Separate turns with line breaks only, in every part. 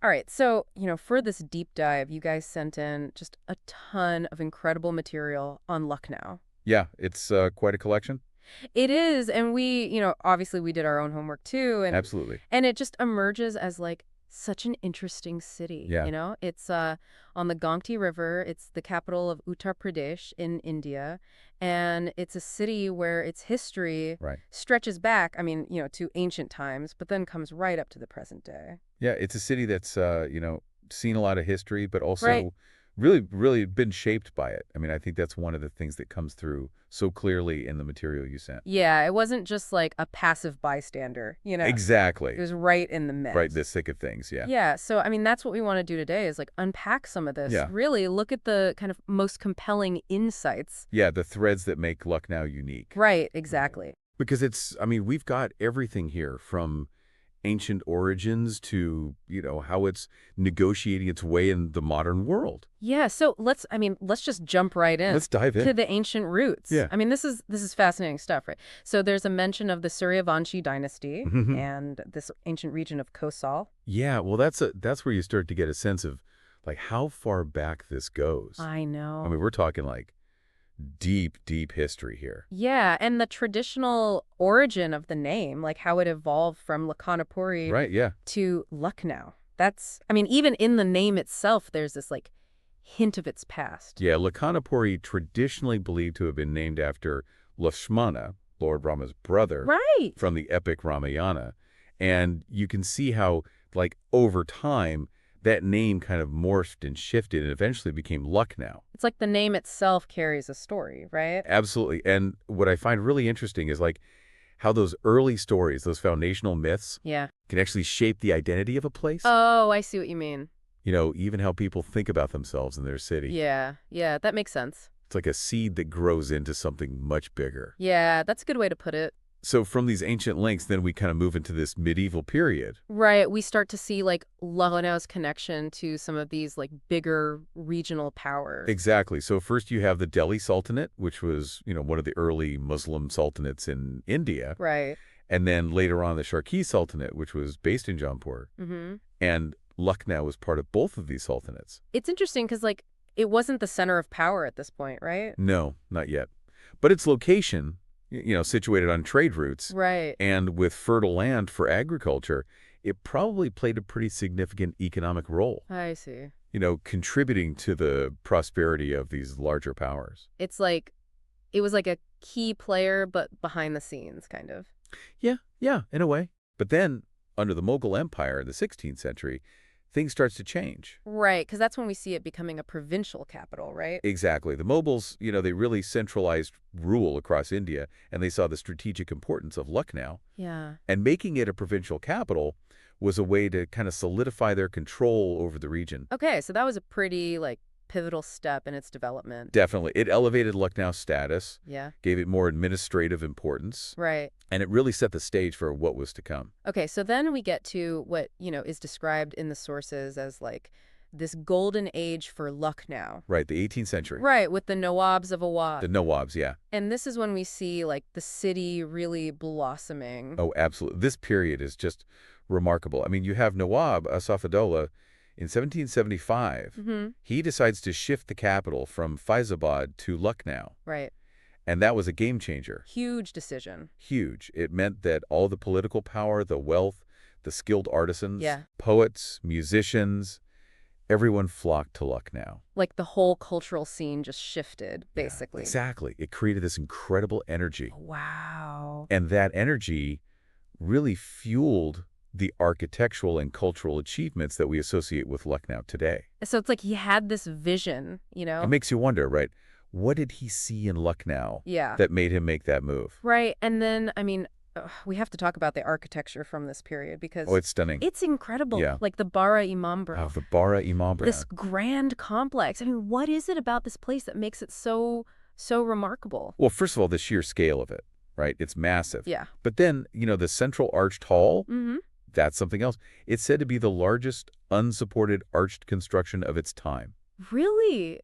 All right, so, for this deep dive, you guys sent in just a ton of incredible material on Lucknow.
Yeah, it's quite a collection.
It is, and obviously we did our own homework too, and
Absolutely.
and it just emerges as like such an interesting city,
Yeah.
It's on the Gomti River. It's the capital of Uttar Pradesh in India, and it's a city where its history
Right.
stretches back, to ancient times, but then comes right up to the present day.
Yeah, it's a city that's seen a lot of history, but
Right.
also really, really been shaped by it. I mean, I think that's one of the things that comes through so clearly in the material you sent.
Yeah, it wasn't just like a passive bystander, It
Exactly.
was right in the
Right, the
mix.
thick of things. Yeah.
Yeah, so that's what we want to do today is like unpack some of this.
Yeah.
Really look at the kind of most compelling insights.
Yeah, the threads that make Lucknow unique.
Right,
Right.
exactly.
Because I mean, we've got everything here from ancient origins to, how it's negotiating its way in the modern world.
Yeah, so let's just jump right in
Let's dive
to
in.
the ancient roots.
Yeah.
This is fascinating stuff, right? So there's a mention of the Suryavanshi dynasty
Mhm.
and this ancient region of Kosal.
Yeah, well, that's where you start to get a sense of like how far back this goes.
I
I
know.
mean, we're talking like deep, deep history here.
Yeah, and the traditional origin of the name, like how it evolved from Lakanapuri
Right, yeah.
to Lucknow. Even in the name itself, there's this like hint of its past.
Yeah, Lakanapuri traditionally believed to have been named after Lakshmana, Lord Rama's brother,
Right.
from the epic Ramayana. And you can see how, like, over time, that name kind of morphed and shifted and eventually became Lucknow.
It's like the name itself carries a story, right?
Absolutely. And what I find really interesting is like how those early stories, those foundational myths,
Yeah.
can actually shape the identity of a place.
Oh, I see what you mean.
Even how people think about themselves in their city.
Yeah. Yeah, that makes sense.
It's like a seed that grows into something much bigger.
Yeah, that's a good way to put it.
So from these ancient links, then we kind of move into this medieval period.
Right, we start to see like Lucknow's connection to some of these like bigger regional powers.
Exactly. So first you have the Delhi Sultanate, which was, one of the early Muslim sultanates in India.
Right.
And then later on the Sharqi Sultanate, which was based in Jaunpur.
Mhm.
And Lucknow was part of both of these sultanates.
It's interesting cuz like it wasn't the center of power at this point, right?
No, not yet. But its location, situated on trade routes
Right.
and with fertile land for agriculture, it probably played a pretty significant economic role,
I see.
contributing to the prosperity of these larger powers.
It's like it was like a key player but behind the scenes kind of.
Yeah, in a way. But then, under the Mughal Empire in the 16th century, things starts to change.
Right, cuz that's when we see it becoming a provincial capital, right?
Exactly. The Mughals, they really centralized rule across India, and they saw the strategic importance of Lucknow.
Yeah.
And making it a provincial capital was a way to kind of solidify their control over the region.
Okay, so that was a pretty like pivotal step in its development.
Definitely. It elevated Lucknow's status,
Yeah.
gave it more administrative importance,
Right.
and it really set the stage for what was to come.
Okay, so then we get to what, is described in the sources as like this golden age for Lucknow.
Right, the 18th century.
Right, with the Nawabs of
The
Awadh.
Nawabs, yeah.
And this is when we see like the city really blossoming.
Oh, absolutely. This period is just remarkable. I mean, you have Nawab Asaf-ud-Daulah in 1775.
Mm-hmm.
He decides to shift the capital from Faizabad to Lucknow,
Right.
and that was a game changer.
Huge decision.
Huge. It meant that all the political power, the wealth, the skilled artisans,
Yeah.
poets, musicians, everyone flocked to Lucknow.
Like the whole cultural scene just shifted,
Yeah,
basically.
exactly. It created this incredible energy.
Wow.
And that energy really fueled the architectural and cultural achievements that we associate with Lucknow today.
So it's like he had this vision,
It makes you wonder, right? What did he see in Lucknow
Yeah.
that made him make that move?
Right. And then, we have to talk about the architecture from this period because
Oh, it's stunning.
it's incredible.
Yeah.
Like the Bara Imam Bro.
Oh, the Bara Imam Brand.
This grand complex. What is it about this place that makes it so remarkable?
Well, first of all, the sheer scale of it, right? It's massive.
Yeah.
But then, the central arched hall,
Mm-hmm.
that's something else. It's said to be the largest unsupported arched construction of its time.
Really?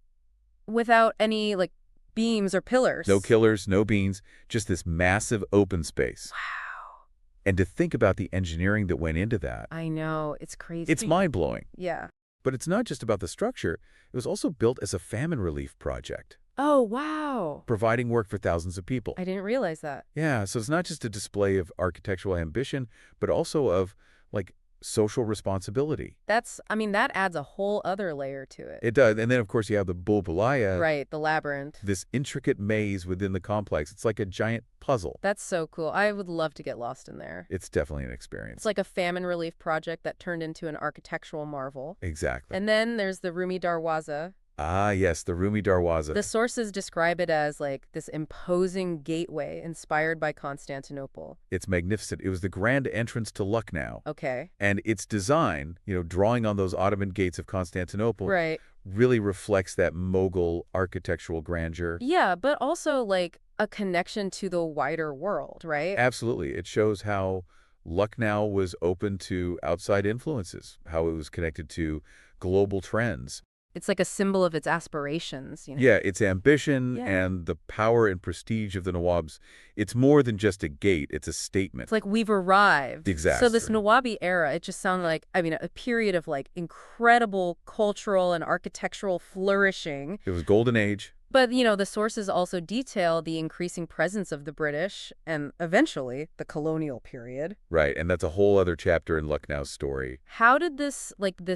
Without any, like, beams or pillars?
No killers, no beams, just this massive open space.
Wow.
And to think about the engineering that went into that,
I know, it's
it's
crazy.
mind-blowing.
Yeah.
But it's not just about the structure. It was also built as a famine relief project,
Oh, wow.
providing work for thousands of people.
I didn't realize that.
Yeah, so it's not just a display of architectural ambition, but also of, like, social responsibility.
I mean, that adds a whole other layer to it.
It does. And then, of course, you have the Bulbulaya,
Right, the labyrinth.
this intricate maze within the complex. It's like a giant puzzle.
That's so cool. I would love to get lost in there.
It's definitely an
It's
experience.
like a famine relief project that turned into an architectural marvel.
Exactly.
And then there's the Rumi Darwaza.
Ah, yes, the Rumi Darwaza.
The sources describe it as like this imposing gateway inspired by Constantinople.
It's magnificent. It was the grand entrance to Lucknow.
Okay.
And its design, drawing on those Ottoman gates of Constantinople,
Right.
really reflects that Mughal architectural grandeur.
Yeah, but also like a connection to the wider world, right?
Absolutely. It shows how Lucknow was open to outside influences, how it was connected to global trends.
It's like a symbol of its aspirations.
Yeah, its ambition
Yeah.
and the power and prestige of the Nawabs, it's more than just a gate, it's a statement.
It's like we've arrived.
Exactly.
So this Nawabi era, it just sounded like, I mean, a period of like incredible cultural and architectural flourishing.
It was golden age.
But, the sources also detail the increasing presence of the British and eventually the colonial period.
Right, and that's a whole other chapter in Lucknow's story.
How did this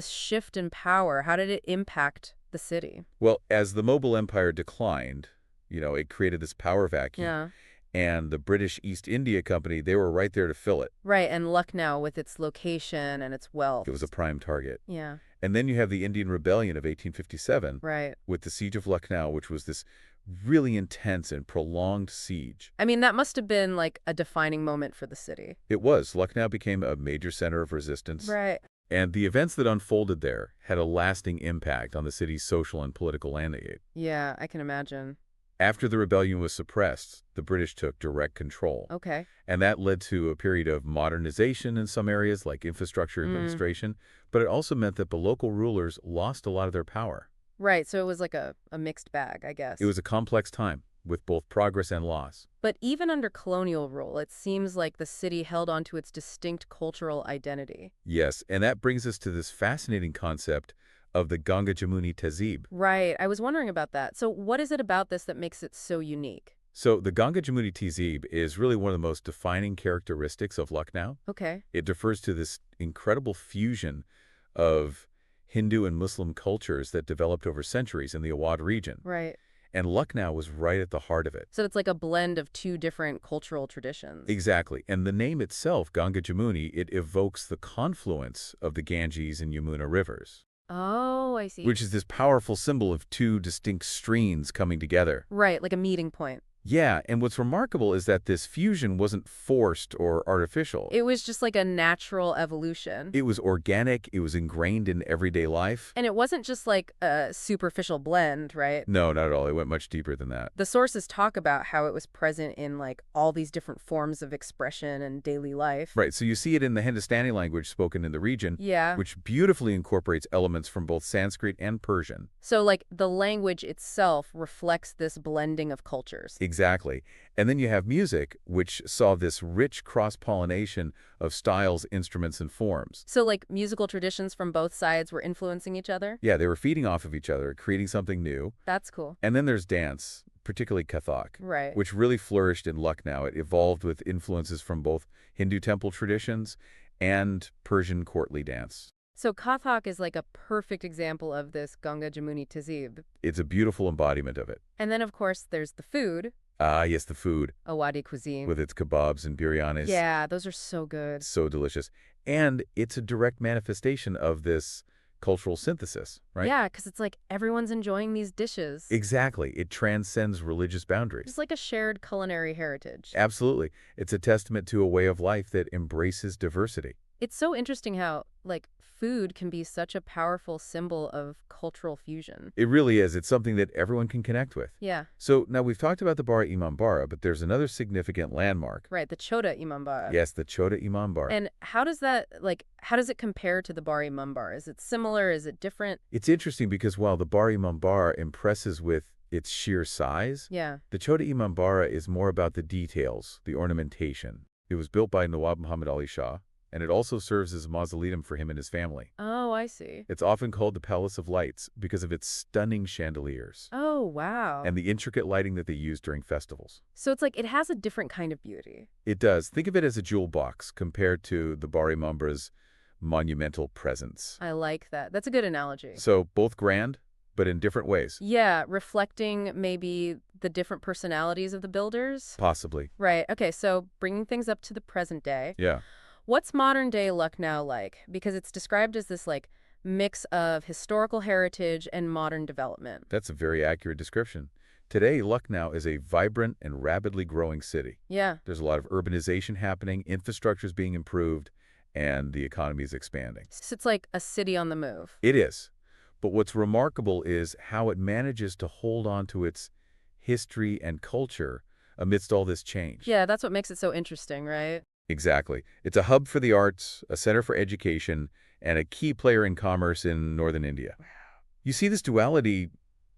shift in power, how did it impact the city?
Well, as the Mughal Empire declined, it created this power vacuum.
Yeah.
And the British East India Company, they were right there to fill it.
Right, and Lucknow with its location and its wealth.
It was a prime target.
Yeah,
And then you have the Indian Rebellion of 1857
right.
with the Siege of Lucknow, which was this really intense and prolonged siege.
I mean, that must have been like a defining moment for the city.
It was. Lucknow became a major center of resistance.
Right.
And the events that unfolded there had a lasting impact on the city's social and political landscape.
Yeah, I can imagine.
After the rebellion was suppressed, the British took direct control.
Okay.
And that led to a period of modernization in some areas, like infrastructure administration, but it also meant that the local rulers lost a lot of their power.
Right, so it was like a mixed bag, I guess.
It was a complex time, with both progress and loss.
But even under colonial rule, it seems like the city held on to its distinct cultural identity.
Yes, and that brings us to this fascinating concept of the Ganga Jamuni Tehzeeb.
Right, I was wondering about that. So what is it about this that makes it so unique?
So the Ganga Jamuni Tehzeeb is really one of the most defining characteristics of Lucknow.
Okay.
It refers to this incredible fusion of Hindu and Muslim cultures that developed over centuries in the Awadh region.
Right.
And Lucknow was right at the heart of it.
So it's like a blend of two different cultural traditions.
Exactly. And the name itself, Ganga Jamuni, it evokes the confluence of the Ganges and Yamuna rivers,
Oh, I see.
which is this powerful symbol of two distinct streams coming together.
Right, like a meeting point.
Yeah, and what's remarkable is that this fusion wasn't forced or artificial.
It was just like a natural evolution.
It was organic, it was ingrained in everyday life.
And it wasn't just like a superficial blend, right?
No, not at all. It went much deeper than that.
The sources talk about how it was present in like all these different forms of expression and daily life.
Right, so you see it in the Hindustani language spoken in the region,
Yeah.
which beautifully incorporates elements from both Sanskrit and Persian.
So like the language itself reflects this blending of cultures.
Exactly. And then you have music, which saw this rich cross-pollination of styles, instruments, and forms.
So like musical traditions from both sides were influencing each other?
Yeah, they were feeding off of each other, creating something new.
That's cool.
And then there's dance, particularly Kathak,
Right.
which really flourished in Lucknow. It evolved with influences from both Hindu temple traditions and Persian courtly dance.
So Kathak is like a perfect example of this Ganga Jamuni Tehzeeb.
It's a beautiful embodiment of it.
And then, of course, there's the food,
Ah, yes, the food,
Awadhi cuisine.
with its kebabs and biryanis.
Yeah, those are so good.
So delicious. And it's a direct manifestation of this cultural synthesis, right?
Yeah, because it's like everyone's enjoying these dishes.
Exactly. It transcends religious boundaries.
It's like a shared culinary heritage.
Absolutely. It's a testament to a way of life that embraces diversity.
It's so interesting how, like, food can be such a powerful symbol of cultural fusion.
It really is. It's something that everyone can connect with.
Yeah,
So now we've talked about the Bar Imam Bara, but there's another significant landmark.
right, the Chota Imambara.
Yes, the Chota Imam Bara.
And how does it compare to the Bari Mumbar? Is it similar? Is it different?
It's interesting because while the Bar Imam Bara impresses with its sheer size,
Yeah.
the Chota Imam Bara is more about the details, the ornamentation. It was built by Nawab Muhammad Ali Shah, and it also serves as a mausoleum for him and his family.
Oh, I see.
It's often called the Palace of Lights because of its stunning chandeliers
Oh, wow.
and the intricate lighting that they use during festivals.
So it's like it has a different kind of beauty.
It does. Think of it as a jewel box compared to the Bari Mambra's monumental presence.
I like that. That's a good analogy.
So both grand, but in different ways.
Yeah, reflecting maybe the different personalities of the builders.
Possibly.
Right. Okay, so bringing things up to the present day.
Yeah.
What's modern day Lucknow like? Because it's described as this like mix of historical heritage and modern development.
That's a very accurate description. Today, Lucknow is a vibrant and rapidly growing city.
Yeah.
There's a lot of urbanization happening, infrastructure is being improved, and the economy is expanding.
So it's like a city on the move.
It is. But what's remarkable is how it manages to hold on to its history and culture amidst all this change.
Yeah, that's what makes it so interesting, right?
Exactly. It's a hub for the arts, a center for education, and a key player in commerce in northern India. You see this duality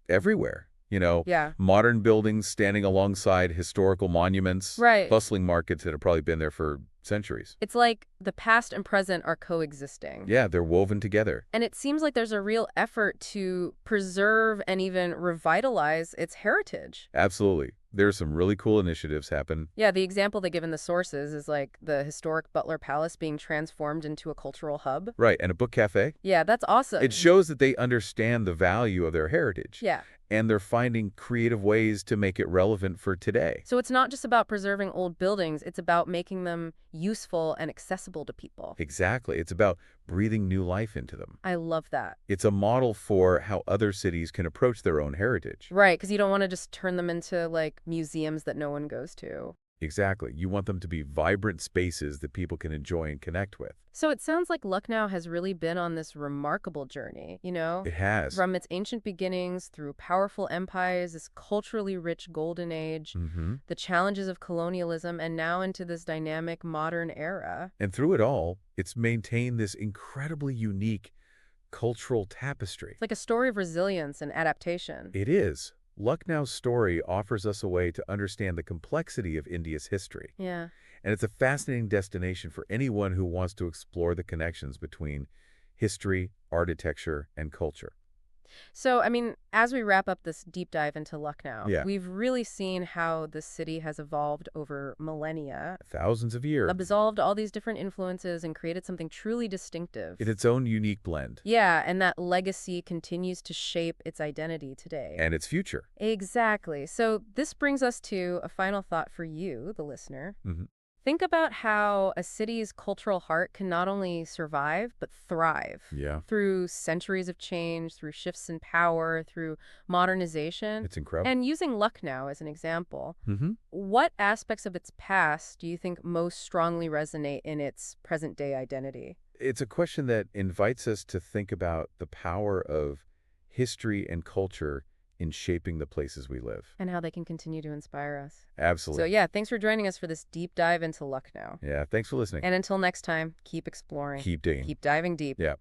everywhere.
Yeah.
Modern buildings standing alongside historical monuments,
Right.
bustling markets that have probably been there for centuries.
It's like the past and present are coexisting.
Yeah, they're woven together.
And it seems like there's a real effort to preserve and even revitalize its heritage.
Absolutely. There's some really cool initiatives happen.
Yeah, the example they give in the sources is like the historic Butler Palace being transformed into a cultural hub.
Right, and a book cafe.
Yeah, that's awesome.
It shows that they understand the value of their heritage.
Yeah.
And they're finding creative ways to make it relevant for today.
So it's not just about preserving old buildings, it's about making them useful and accessible to people.
Exactly. It's about breathing new life into them.
I love that.
It's a model for how other cities can approach their own heritage.
Right, because you don't want to just turn them into like museums that no one goes to.
Exactly. You want them to be vibrant spaces that people can enjoy and connect with.
So it sounds like Lucknow has really been on this remarkable journey,
It has.
From its ancient beginnings through powerful empires, this culturally rich golden age, the challenges of colonialism, and now into this dynamic modern era.
And through it all, it's maintained this incredibly unique cultural tapestry.
It's like a story of resilience and adaptation.
It is. Lucknow's story offers us a way to understand the complexity of India's history.
Yeah.
And it's a fascinating destination for anyone who wants to explore the connections between history, architecture, and culture.
So, I mean, as we wrap up this deep dive into Lucknow,
Yeah.
we've really seen how the city has evolved over millennia,
Thousands of years.
absorbed all these different influences, and created something truly distinctive.
In its own unique blend.
Yeah, and that legacy continues to shape its identity today.
And its future.
Exactly. So this brings us to a final thought for you, the listener.
hmm
Think about how a city's cultural heart can not only survive, but thrive.
Yeah.
Through centuries of change, through shifts in power, through modernization.
It's incredible.
And using Lucknow as an example,
hmm
what aspects of its past do you think most strongly resonate in its present-day identity?
It's a question that invites us to think about the power of history and culture in shaping the places we live.
And how they can continue to inspire us.
Absolutely.
So yeah, thanks for joining us for this deep dive into Lucknow.
Yeah, thanks for listening.
And until next time, keep exploring.
Keep digging.
Keep diving deep.
Yeah.